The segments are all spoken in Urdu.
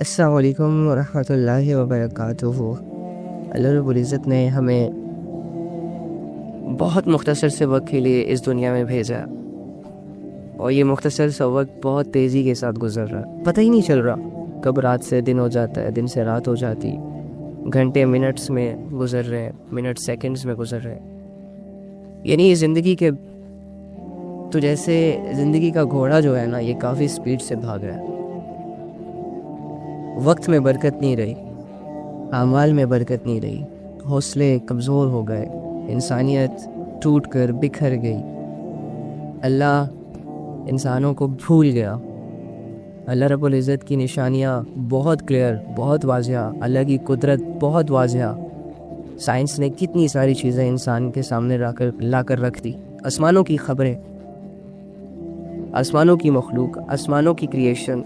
السلام علیکم ورحمۃ اللہ وبرکاتہ۔ اللہ رب العزت نے ہمیں بہت مختصر سے وقت کے لیے اس دنیا میں بھیجا، اور یہ مختصر سا وقت بہت تیزی کے ساتھ گزر رہا، پتہ ہی نہیں چل رہا کب رات سے دن ہو جاتا ہے، دن سے رات ہو جاتی، گھنٹے منٹس میں گزر رہے ہیں، منٹ سیکنڈز میں گزر رہے ہیں۔ یعنی زندگی کے تو جیسے زندگی کا گھوڑا جو ہے نا، یہ کافی سپیڈ سے بھاگ رہا ہے۔ وقت میں برکت نہیں رہی، اعمال میں برکت نہیں رہی، حوصلے کمزور ہو گئے، انسانیت ٹوٹ کر بکھر گئی، اللہ انسانوں کو بھول گیا۔ اللہ رب العزت کی نشانیاں بہت کلیئر، بہت واضح، اللہ کی قدرت بہت واضح۔ سائنس نے کتنی ساری چیزیں انسان کے سامنے لا کر رکھ دی، آسمانوں کی خبریں، آسمانوں کی مخلوق، آسمانوں کی کریشن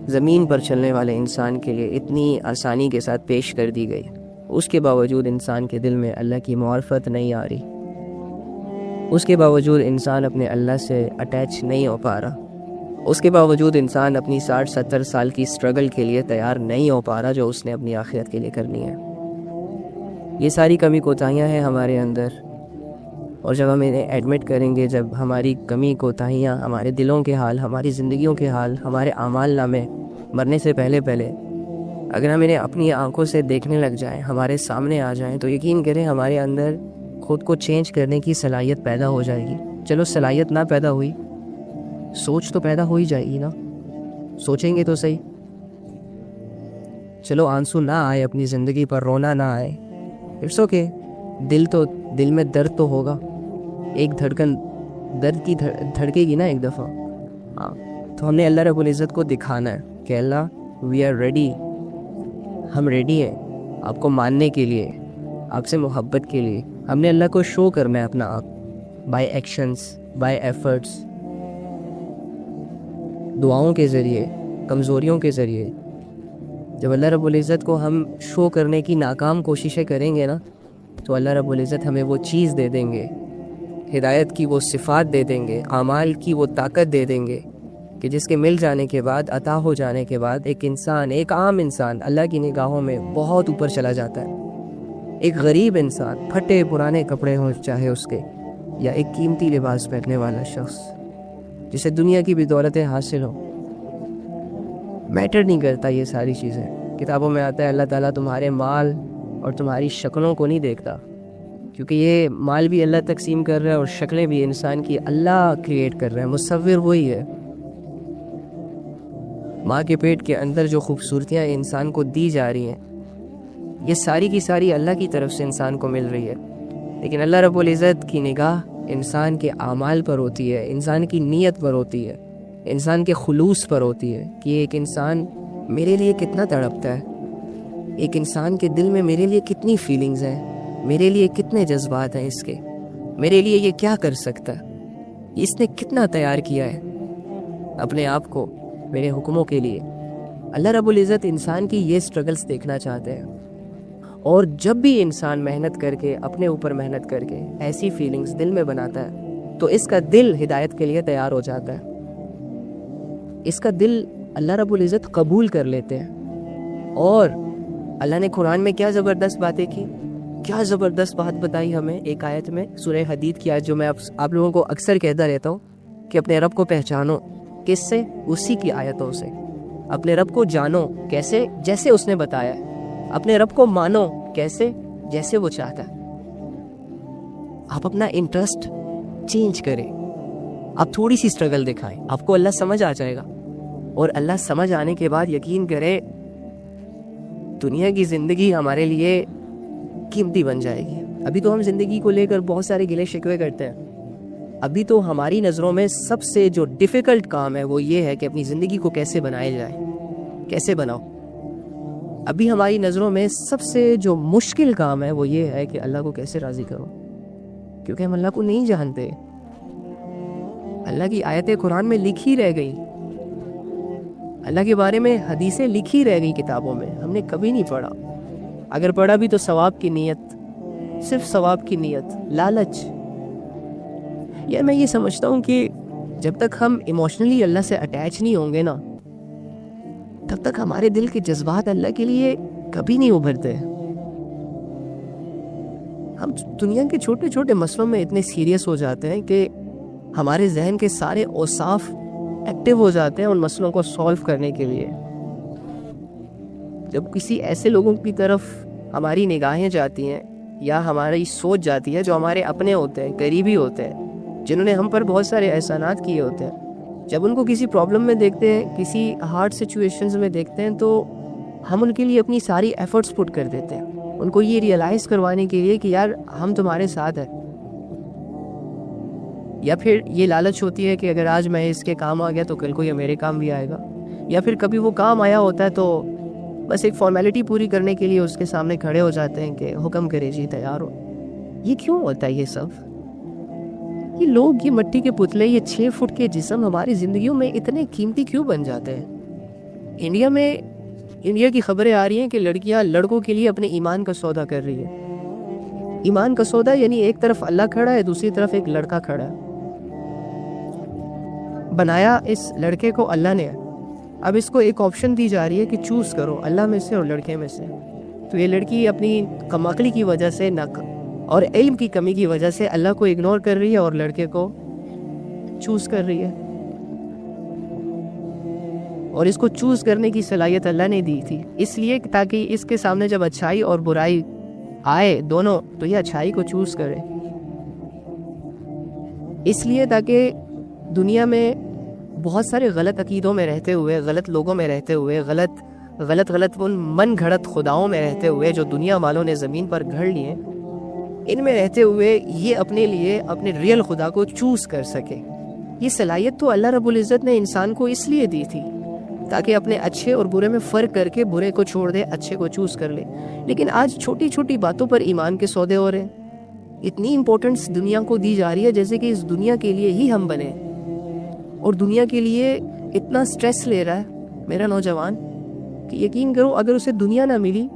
زمین پر چلنے والے انسان کے لیے اتنی آسانی کے ساتھ پیش کر دی گئی۔ اس کے باوجود انسان کے دل میں اللہ کی معرفت نہیں آ رہی، اس کے باوجود انسان اپنے اللہ سے اٹیچ نہیں ہو پا رہا، اس کے باوجود انسان اپنی 60-70 سال کی سٹرگل کے لیے تیار نہیں ہو پا رہا جو اس نے اپنی آخرت کے لیے کرنی ہے۔ یہ ساری کمی کوتاہیاں ہیں ہمارے اندر، اور جب ہم انہیں ایڈمٹ کریں گے، جب ہماری کمی کوتاہیاں، ہمارے دلوں کے حال، ہماری زندگیوں کے حال، ہمارے اعمال نامے مرنے سے پہلے اگر ہم انہیں اپنی آنکھوں سے دیکھنے لگ جائیں، ہمارے سامنے آ جائیں، تو یقین کریں ہمارے اندر خود کو چینج کرنے کی صلاحیت پیدا ہو جائے گی۔ چلو صلاحیت نہ پیدا ہوئی، سوچ تو پیدا ہو ہی جائے گی نا، سوچیں گے تو صحیح۔ چلو آنسو نہ آئے اپنی زندگی پر، رونا نہ آئے، اٹس اوکے، دل میں درد تو ہوگا، ایک دھڑکن درد کی دھڑکے گی نا ایک دفعہ، ہاں، تو ہم نے اللہ رب العزت کو دکھانا ہے کہ اللہ وی آر ریڈی، ہم ریڈی ہیں آپ کو ماننے کے لیے، آپ سے محبت کے لیے۔ ہم نے اللہ کو شو کرنا ہے اپنا آپ، بائی ایکشنز، بائی ایفرٹس، دعاؤں کے ذریعے، کمزوریوں کے ذریعے۔ جب اللہ رب العزت کو ہم شو کرنے کی ناکام کوششیں کریں گے نا، تو اللہ رب العزت ہمیں وہ چیز دے دیں گے، ہدایت کی وہ صفات دے دیں گے، اعمال کی وہ طاقت دے دیں گے کہ جس کے مل جانے کے بعد، عطا ہو جانے کے بعد، ایک انسان، ایک عام انسان اللہ کی نگاہوں میں بہت اوپر چلا جاتا ہے۔ ایک غریب انسان، پھٹے پرانے کپڑے ہوں چاہے اس کے، یا ایک قیمتی لباس پہننے والا شخص جسے دنیا کی بھی دولتیں حاصل ہو، میٹر نہیں کرتا یہ ساری چیزیں۔ کتابوں میں آتا ہے اللہ تعالیٰ تمہارے مال اور تمہاری شکلوں کو نہیں دیکھتا، کیونکہ یہ مال بھی اللہ تقسیم کر رہا ہے اور شکلیں بھی انسان کی اللہ کریٹ کر رہا ہے، مصور وہی ہے۔ ماں کے پیٹ کے اندر جو خوبصورتیاں انسان کو دی جا رہی ہیں، یہ ساری کی ساری اللہ کی طرف سے انسان کو مل رہی ہے، لیکن اللہ رب العزت کی نگاہ انسان کے اعمال پر ہوتی ہے، انسان کی نیت پر ہوتی ہے، انسان کے خلوص پر ہوتی ہے کہ ایک انسان میرے لیے کتنا تڑپتا ہے، ایک انسان کے دل میں میرے لیے کتنی فیلنگز ہیں، میرے لیے کتنے جذبات ہیں اس کے، میرے لیے یہ کیا کر سکتا ہے، اس نے کتنا تیار کیا ہے اپنے آپ کو میرے حکموں کے لیے۔ اللہ رب العزت انسان کی یہ سٹرگلز دیکھنا چاہتے ہیں، اور جب بھی انسان محنت کر کے، اپنے اوپر محنت کر کے ایسی فیلنگز دل میں بناتا ہے، تو اس کا دل ہدایت کے لیے تیار ہو جاتا ہے، اس کا دل اللہ رب العزت قبول کر لیتے ہیں۔ اور اللہ نے قرآن میں کیا زبردست باتیں کی، کیا زبردست بات بتائی ہمیں ایک آیت میں، سورہ حدید کی آیت جو میں آپ لوگوں کو اکثر کہتا رہتا ہوں کہ اپنے رب کو پہچانو، کس سے؟ اسی کی آیتوں سے۔ اپنے رب کو جانو، کیسے؟ جیسے اس نے بتایا ہے۔ اپنے رب کو مانو، کیسے؟ جیسے وہ چاہتا ہے۔ آپ اپنا انٹرسٹ چینج کریں، آپ تھوڑی سی سٹرگل دکھائیں، آپ کو اللہ سمجھ آ جائے گا، اور اللہ سمجھ آنے کے بعد یقین کرے دنیا کی زندگی ہمارے لیے قیمتی بن جائے گی۔ ابھی تو ہم زندگی کو لے کر بہت سارے گلے شکوے کرتے ہیں، ابھی تو ہماری نظروں میں سب سے جو ڈیفیکلٹ کام ہے وہ یہ ہے کہ اپنی زندگی کو کیسے بنایا جائے، کیسے بناؤ۔ ابھی ہماری نظروں میں سب سے جو مشکل کام ہے وہ یہ ہے کہ اللہ کو کیسے راضی کرو، کیونکہ ہم اللہ کو نہیں جانتے۔ اللہ کی آیتیں قرآن میں لکھی رہ گئی، اللہ کے بارے میں حدیثیں لکھی رہ گئی کتابوں میں، ہم نے کبھی نہیں پڑھا، اگر پڑھا بھی تو ثواب کی نیت، صرف ثواب کی نیت، لالچ۔ یار میں یہ سمجھتا ہوں کہ جب تک ہم ایموشنلی اللہ سے اٹیچ نہیں ہوں گے نا، تب تک ہمارے دل کے جذبات اللہ کے لیے کبھی نہیں ابھرتے. ہم دنیا کے چھوٹے چھوٹے مسئلوں میں اتنے سیریس ہو جاتے ہیں کہ ہمارے ذہن کے سارے اوصاف ایکٹیو ہو جاتے ہیں ان مسئلوں کو سولو کرنے کے لیے. جب کسی ایسے لوگوں کی طرف ہماری نگاہیں جاتی ہیں یا ہماری سوچ جاتی ہے جو ہمارے اپنے ہوتے ہیں, قریبی ہوتے ہیں, جنہوں نے ہم پر بہت سارے احسانات کیے ہوتے ہیں, جب ان کو کسی پرابلم میں دیکھتے ہیں, کسی ہارڈ سچویشنز میں دیکھتے ہیں, تو ہم ان کے لیے اپنی ساری ایفرٹس پٹ کر دیتے ہیں, ان کو یہ ریئلائز کروانے کے لیے کہ یار ہم تمہارے ساتھ ہیں. یا پھر یہ لالچ ہوتی ہے کہ اگر آج میں اس کے کام آ گیا تو کل کو یہ میرے کام بھی آئے گا. یا پھر کبھی وہ کام آیا ہوتا ہے تو بس ایک فارمیلٹی پوری کرنے کے لیے اس کے سامنے کھڑے ہو جاتے ہیں کہ حکم کرے جی تیار ہو. یہ کیوں ہوتا ہے یہ سب؟ یہ لوگ, یہ مٹی کے پتلے, یہ 6 فٹ کے جسم ہماری زندگیوں میں اتنے قیمتی کیوں بن جاتے ہیں؟ انڈیا کی خبریں آ رہی ہیں کہ لڑکیاں لڑکوں کے لیے اپنے ایمان کا سودا کر رہی ہیں. ایمان کا سودا یعنی ایک طرف اللہ کھڑا ہے, دوسری طرف ایک لڑکا کھڑا ہے. بنایا اس لڑکے کو اللہ نے, اب اس کو ایک آپشن دی جا رہی ہے کہ چوز کرو اللہ میں سے اور لڑکے میں سے. تو یہ لڑکی اپنی کم عقلی کی وجہ سے اور علم کی کمی کی وجہ سے اللہ کو اگنور کر رہی ہے اور لڑکے کو چوز کر رہی ہے. اور اس کو چوز کرنے کی صلاحیت اللہ نے دی تھی اس لیے تاکہ اس کے سامنے جب اچھائی اور برائی آئے دونوں تو یہ اچھائی کو چوز کرے. اس لیے تاکہ دنیا میں بہت سارے غلط عقیدوں میں رہتے ہوئے, غلط لوگوں میں رہتے ہوئے, غلط ان من گھڑت خداؤں میں رہتے ہوئے جو دنیا والوں نے زمین پر گھڑ لیے, ان میں رہتے ہوئے یہ اپنے لیے اپنے ریئل خدا کو چوز کر سکے. یہ صلاحیت تو اللہ رب العزت نے انسان کو اس لیے دی تھی تاکہ اپنے اچھے اور برے میں فرق کر کے برے کو چھوڑ دے, اچھے کو چوز کر لے. لیکن آج چھوٹی چھوٹی باتوں پر ایمان کے سودے ہو رہے ہیں. اتنی امپورٹنس دنیا کو دی جا رہی ہے جیسے کہ اس دنیا کے لیے ہی ہم بنے, اور دنیا کے لیے اتنا سٹریس لے رہا ہے میرا نوجوان کہ یقین کرو اگر اسے دنیا نہ ملی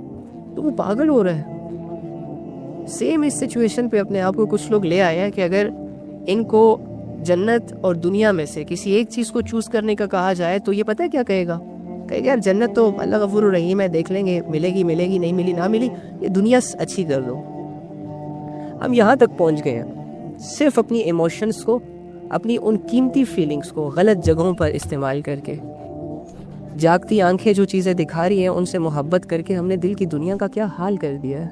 تو وہ پاگل ہو رہا ہے. سیم اس سچویشن پہ اپنے آپ کو کچھ لوگ لے آئے ہیں کہ اگر ان کو جنت اور دنیا میں سے کسی ایک چیز کو چوز کرنے کا کہا جائے تو یہ پتہ ہے کیا کہے گا؟ کہے گا یار جنت تو اللہ غفور الرحیم ہے, دیکھ لیں گے, ملے گی نہیں ملی نہ ملی, یہ دنیا اچھی کر دو. ہم یہاں تک پہنچ گئے ہیں صرف اپنی ایموشنز کو, اپنی ان قیمتی فیلنگز کو غلط جگہوں پر استعمال کر کے. جاگتی آنکھیں جو چیزیں دکھا رہی ہیں ان سے محبت کر کے ہم نے دل کی دنیا کا کیا حال کر دیا ہے.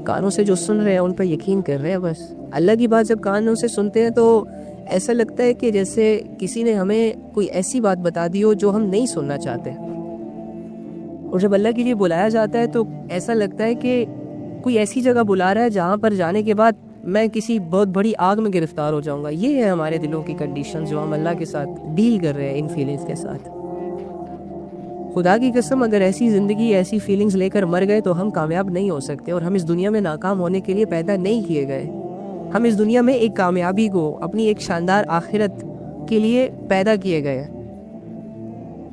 کانوں سے جو سن رہے ہیں ان پر یقین کر رہے ہیں بس. اللہ کی بات جب کانوں سے سنتے ہیں تو ایسا لگتا ہے کہ جیسے کسی نے ہمیں کوئی ایسی بات بتا دی ہو جو ہم نہیں سننا چاہتے. اور جب اللہ کے لیے بلایا جاتا ہے تو ایسا لگتا ہے کہ کوئی ایسی جگہ بلا رہا ہے جہاں پر جانے کے بعد میں کسی بہت بڑی آگ میں گرفتار ہو جاؤں گا. یہ ہے ہمارے دلوں کی کنڈیشن جو ہم اللہ کے ساتھ ڈیل کر رہے ہیں ان فیلنگز کے ساتھ. خدا کی قسم اگر ایسی زندگی ایسی فیلنگز لے کر مر گئے تو ہم کامیاب نہیں ہو سکتے, اور ہم اس دنیا میں ناکام ہونے کے لیے پیدا نہیں کیے گئے. ہم اس دنیا میں ایک کامیابی کو, اپنی ایک شاندار آخرت کے لیے پیدا کیے گئے,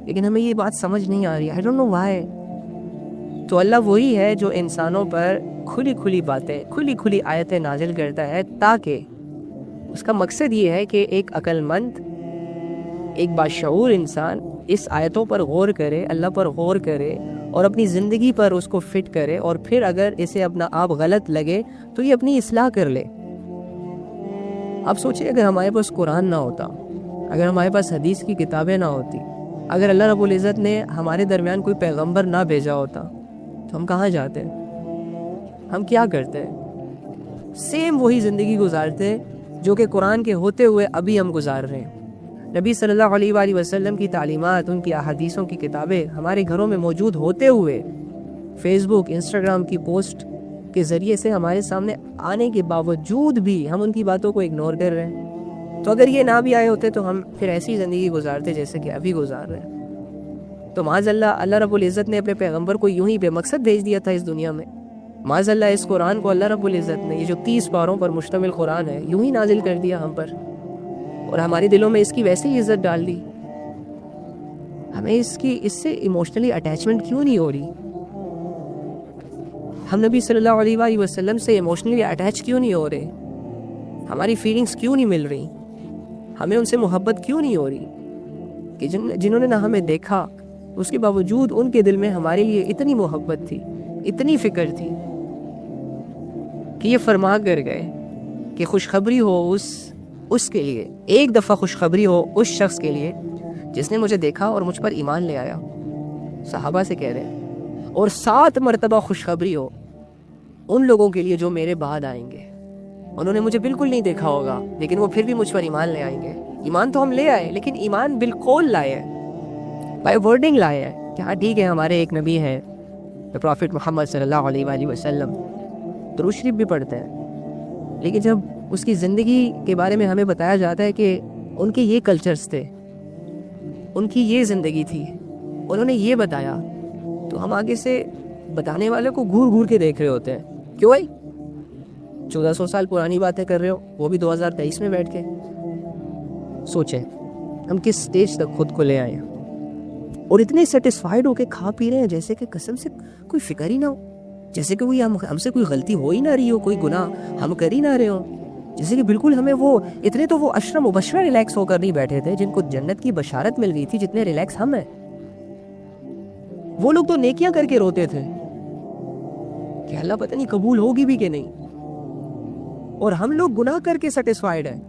لیکن ہمیں یہ بات سمجھ نہیں آ رہی. I don't know why. تو اللہ وہی ہے جو انسانوں پر کھلی باتیں, کھلی آیتیں نازل کرتا ہے تاکہ اس کا مقصد یہ ہے کہ ایک عقل مند, ایک باشعور انسان اس آیتوں پر غور کرے, اللہ پر غور کرے اور اپنی زندگی پر اس کو فٹ کرے, اور پھر اگر اسے اپنا آپ غلط لگے تو یہ اپنی اصلاح کر لے. آپ سوچیں اگر ہمارے پاس قرآن نہ ہوتا, اگر ہمارے پاس حدیث کی کتابیں نہ ہوتی, اگر اللہ رب العزت نے ہمارے درمیان کوئی پیغمبر نہ بھیجا ہوتا تو ہم کہاں جاتے, ہم کیا کرتے؟ سیم وہی زندگی گزارتے جو کہ قرآن کے ہوتے ہوئے ابھی ہم گزار رہے ہیں. نبی صلی اللہ علیہ وآلہ وسلم کی تعلیمات, ان کی احادیثوں کی کتابیں ہمارے گھروں میں موجود ہوتے ہوئے فیس بک, انسٹاگرام کی پوسٹ کے ذریعے سے ہمارے سامنے آنے کے باوجود بھی ہم ان کی باتوں کو اگنور کر رہے ہیں. تو اگر یہ نہ بھی آئے ہوتے تو ہم پھر ایسی زندگی گزارتے جیسے کہ ابھی گزار رہے ہیں. تو معاذ اللہ رب العزت نے اپنے پیغمبر کو یوں ہی بے مقصد بھیج دیا تھا اس دنیا میں. معاذ اللہ اس قرآن کو اللہ رب العزت نے, یہ جو 30 پاروں پر مشتمل قرآن ہے, یوں ہی نازل کر دیا ہم پر, اور ہمارے دلوں میں اس کی ویسے ہی عزت ڈال دی. ہمیں اس سے ایموشنلی اٹیچمنٹ کیوں نہیں ہو رہی؟ ہم نبی صلی اللہ علیہ وآلہ وسلم سے ایموشنلی اٹیچ کیوں نہیں ہو رہے؟ ہماری فیلنگز کیوں نہیں مل رہی؟ ہمیں ان سے محبت کیوں نہیں ہو رہی؟ کہ جنہوں نے نہ ہمیں دیکھا، اس کے باوجود ان کے دل میں ہمارے لیے اتنی محبت تھی، اتنی فکر تھی کہ یہ فرما کر گئے کہ خوشخبری ہو اس کے لیے، ایک دفعہ خوشخبری ہو اس شخص کے لیے جس نے مجھے دیکھا اور مجھ پر ایمان لے آیا. صحابہ سے کہہ رہے ہیں، اور 7 مرتبہ خوشخبری ہو ان لوگوں کے لیے جو میرے بعد آئیں گے. انہوں نے مجھے بالکل نہیں دیکھا ہوگا لیکن وہ پھر بھی مجھ پر ایمان لے آئیں گے. ایمان تو ہم لے آئے لیکن ایمان بالقول لائے ہیں، بائی ورڈنگ لائے ہیں کہ ہاں ٹھیک ہے ہمارے ایک نبی ہے پروفٹ محمد صلی اللہ علیہ وآلہ وسلم، درود شریف بھی پڑھتے ہیں، لیکن جب اس کی زندگی کے بارے میں ہمیں بتایا جاتا ہے کہ ان کے یہ کلچرز تھے، ان کی یہ زندگی تھی، انہوں نے یہ بتایا، تو ہم آگے سے بتانے والے کو گھور گھور کے دیکھ رہے ہوتے ہیں. کیوں بھائی 1400 سال پرانی باتیں کر رہے ہو، وہ بھی 2023 میں بیٹھ کے. سوچیں ہم کس سٹیج تک خود کو لے آئے ہیں، اور اتنے سیٹسفائیڈ ہو کے کھا پی رہے ہیں جیسے کہ قسم سے کوئی فکر ہی نہ ہو، جیسے کہ کوئی ہم سے کوئی غلطی ہو ہی نہ رہی ہو، کوئی گناہ ہم کر ہی نہ رہے ہوں، جیسے کہ بالکل ہمیں وہ اتنے تو وہ عشرہ مبشرہ ریلیکس ہو کر نہیں بیٹھے تھے جن کو جنت کی بشارت مل گئی تھی، جتنے ریلیکس ہم ہیں. وہ لوگ تو نیکیاں کر کے روتے تھے کہ اللہ پتہ نہیں قبول ہوگی بھی کہ نہیں، اور ہم لوگ گناہ کر کے سیٹسفائیڈ ہیں.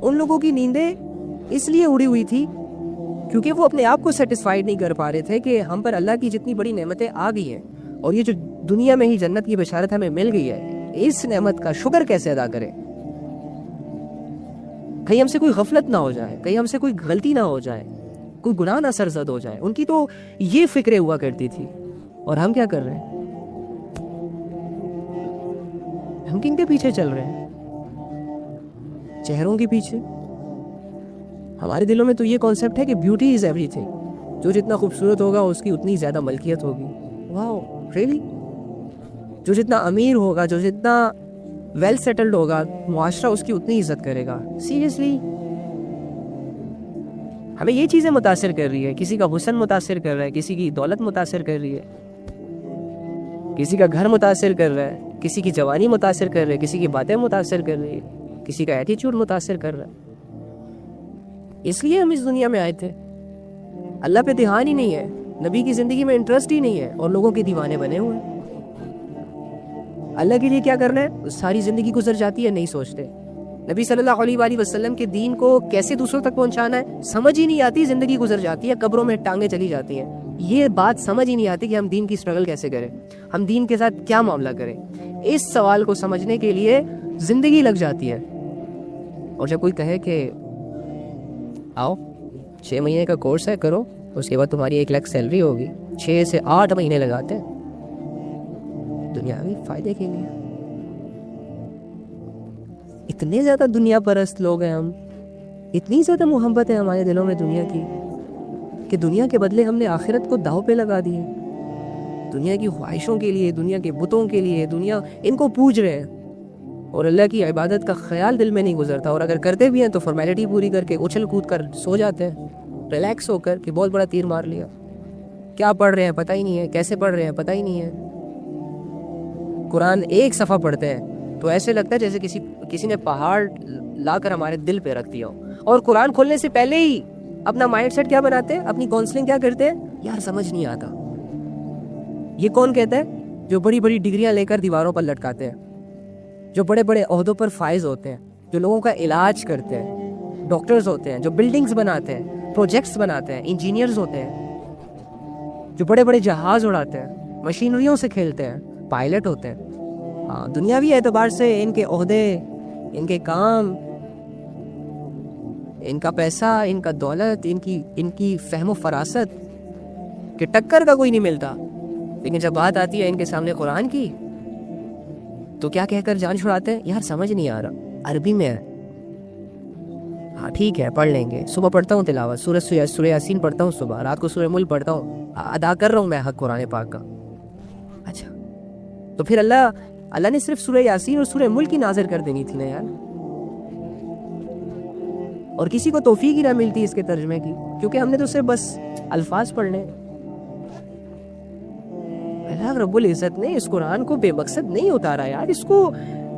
ان لوگوں کی نیندیں اس لیے اڑی ہوئی تھی کیونکہ وہ اپنے آپ کو سیٹسفائیڈ نہیں کر پا رہے تھے کہ ہم پر اللہ کی جتنی بڑی نعمتیں آ گئی ہیں، اور یہ جو دنیا میں ہی جنت کی بشارت ہمیں مل گئی ہے، اس نعمت کا شکر کیسے ادا کریں. کہیں ہم سے کوئی غفلت نہ ہو جائے، کہیں ہم سے کوئی غلطی نہ ہو جائے، کوئی گناہ نہ سرزد ہو جائے. ان کی تو یہ فکریں ہوا کرتی تھی، اور ہم کیا کر رہے ہیں؟ ہم کن کے پیچھے چل رہے ہیں؟ چہروں کے پیچھے. ہمارے دلوں میں تو یہ کانسیپٹ ہے کہ بیوٹی از ایوری تھنگ، جو جتنا خوبصورت ہوگا اس کی اتنی زیادہ ملکیت ہوگی. واو ریئلی؟ جو جتنا امیر ہوگا، جو جتنا ویل سیٹلڈ ہوگا، معاشرہ اس کی اتنی عزت کرے گا. سیریسلی ہمیں یہ چیزیں متاثر کر رہی ہے. کسی کا حسن متاثر کر رہا ہے، کسی کی دولت متاثر کر رہی ہے، کسی کا گھر متاثر کر رہا ہے، کسی کی جوانی متاثر کر رہی ہے، کسی کی باتیں متاثر کر رہی ہے، کسی کا ایٹیچیوڈ متاثر کر رہا ہے. اس لیے ہم اس دنیا میں آئے تھے. اللہ پہ دھیان ہی نہیں ہے، نبی کی زندگی میں انٹرسٹ ہی نہیں ہے، اور لوگوں کے دیوانے بنے ہوئے ہیں. اللہ کے لیے کیا کرنا ہے، ساری زندگی گزر جاتی ہے، نہیں سوچتے. نبی صلی اللہ علیہ وآلہ وسلم کے دین کو کیسے دوسروں تک پہنچانا ہے سمجھ ہی نہیں آتی. زندگی گزر جاتی ہے، قبروں میں ٹانگیں چلی جاتی ہیں. یہ بات سمجھ ہی نہیں آتی کہ ہم دین کی سٹرگل کیسے کریں، ہم دین کے ساتھ کیا معاملہ کریں. اس سوال کو سمجھنے کے لیے زندگی لگ جاتی ہے. اور جب کوئی کہے کہ آؤ 6 مہینے کا کورس ہے، کرو، اس کے بعد تمہاری 1 لاکھ سیلری ہوگی، 6 سے 8 مہینے لگاتے ہیں دنیاوی فائدے کے لیے. اتنے زیادہ دنیا پرست لوگ ہیں ہم، اتنی زیادہ محبت ہے ہمارے دلوں میں دنیا کی کہ دنیا کے بدلے ہم نے آخرت کو داؤ پہ لگا دی ہے. دنیا کی خواہشوں کے لیے، دنیا کے بتوں کے لیے، دنیا ان کو پوج رہے ہیں، اور اللہ کی عبادت کا خیال دل میں نہیں گزرتا. اور اگر کرتے بھی ہیں تو فارمیلٹی پوری کر کے اچھل کود کر سو جاتے ہیں، ریلیکس ہو کر کہ بہت بڑا تیر مار لیا. کیا پڑھ رہے ہیں پتہ ہی نہیں ہے، کیسے پڑھ رہے ہیں پتہ ہی نہیں ہے. قرآن ایک صفحہ پڑھتے ہیں تو ایسے لگتا ہے جیسے کسی نے پہاڑ لا کر ہمارے دل پہ رکھ دیا ہو. اور قرآن کھولنے سے پہلے ہی اپنا مائنڈ سیٹ کیا بناتے ہیں، اپنی کاؤنسلنگ کیا کرتے ہیں، یار سمجھ نہیں آتا. یہ کون کہتا ہے؟ جو بڑی بڑی ڈگریاں لے کر دیواروں پر لٹکاتے ہیں، جو بڑے بڑے عہدوں پر فائز ہوتے ہیں، جو لوگوں کا علاج کرتے ہیں، ڈاکٹرز ہوتے ہیں، جو بلڈنگز بناتے ہیں، پروجیکٹس بناتے ہیں، انجینئرز ہوتے ہیں، جو بڑے بڑے جہاز اڑاتے ہیں، مشینریوں سے کھیلتے ہیں، پائلٹ ہوتے ہیں. ہاں دنیاوی اعتبار سے ان کے عہدے، ان کے کام، ان کا پیسہ، ان کا دولت، ان کی فہم و فراست کہ ٹکر کا کوئی نہیں ملتا. لیکن جب بات آتی ہے ان کے سامنے قرآن کی تو کیا کہہ کر جان چھڑاتے ہیں، یار سمجھ نہیں آ رہا، عربی میں ہے. ہاں ٹھیک ہے پڑھ لیں گے، صبح پڑھتا ہوں تلاوت، سورہ یاسین پڑھتا ہوں صبح، رات کو سورہ ملک پڑھتا ہوں، ادا کر رہا ہوں میں حق قرآن پاک کا. اچھا تو پھر اللہ نے صرف سورہ یاسین اور سورہ ملک ہی نازل کر دینی تھی نا یار، اور کسی کو توفیق ہی نہ ملتی اس کے ترجمے کی، کیونکہ ہم نے تو صرف بس الفاظ پڑھنے. اللہ رب العزت نے اس قرآن کو بے مقصد نہیں اتارا یار، اس کو